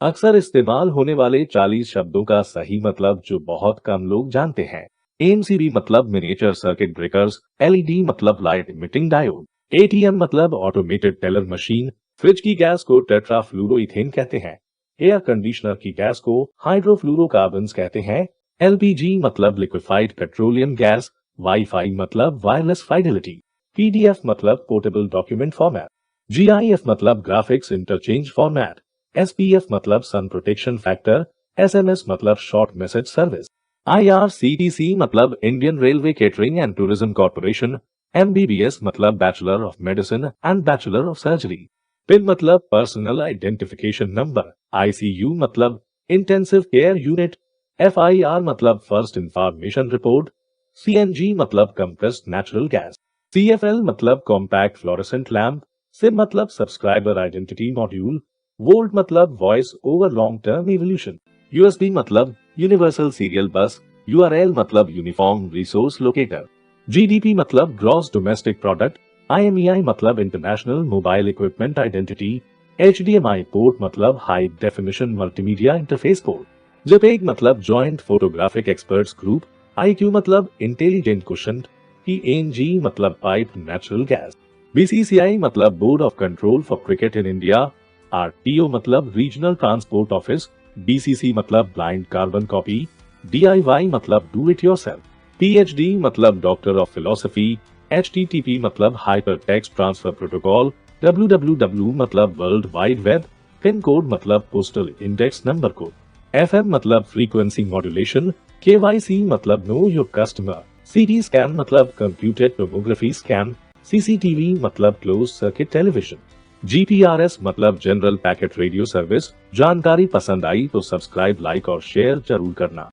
अक्सर इस्तेमाल होने वाले 40 शब्दों का सही मतलब जो बहुत कम लोग जानते हैं। एमसीबी मतलब मिनिएचर सर्किट ब्रेकर्स, एलईडी मतलब लाइट इमिटिंग डायोड, एटीएम मतलब ऑटोमेटेड टेलर मशीन, फ्रिज की गैस को टेट्राफ्लूरोइथेन कहते हैं, एयर कंडीशनर की गैस को हाइड्रोफ्लूरोकार्बन्स कहते हैं, एलपीजी मतलब लिक्विफाइड पेट्रोलियम गैस, वाईफाई मतलब वायरलेस फाइडेलिटी, पीडीएफ मतलब पोर्टेबल डॉक्यूमेंट फॉर्मेट, जीआईएफ मतलब ग्राफिक्स इंटरचेंज फॉर्मेट, एसपीएफ मतलब सन प्रोटेक्शन फैक्टर, एसएमएस मतलब शॉर्ट मैसेज सर्विस, आईआरसीटीसी मतलब Indian railway catering and tourism corporation, MBBS मतलब bachelor of medicine and bachelor of surgery, PIN मतलब personal identification number, ICU मतलब intensive care unit, FIR मतलब first information report, CNG मतलब compressed natural gas, CFL मतलब compact fluorescent lamp, SIM मतलब subscriber identity module, VoLTE मतलब voice over long term evolution, USB मतलब universal serial bus, URL मतलब uniform resource locator, GDP मतलब gross domestic product, IMEI मतलब international mobile equipment identity, HDMI port मतलब high definition multimedia interface port, JPEG मतलब joint photographic experts group, IQ मतलब intelligent question, PNG मतलब pipe natural gas, BCCI मतलब board of control for cricket in India, RTO मतलब regional transport office, BCC मतलब blind carbon copy, DIY मतलब do it yourself, PhD मतलब doctor of philosophy, HTTP मतलब hyper text transfer protocol, WWW मतलब world wide web, pin code मतलब postal index number code, FM मतलब frequency modulation, KYC मतलब know your customer, CT scan मतलब computed tomography scan, CCTV मतलब closed circuit television, GPRS मतलब general packet radio service. जानकारी पसंद आई तो सब्सक्राइब, लाइक और शेयर जरूर करना।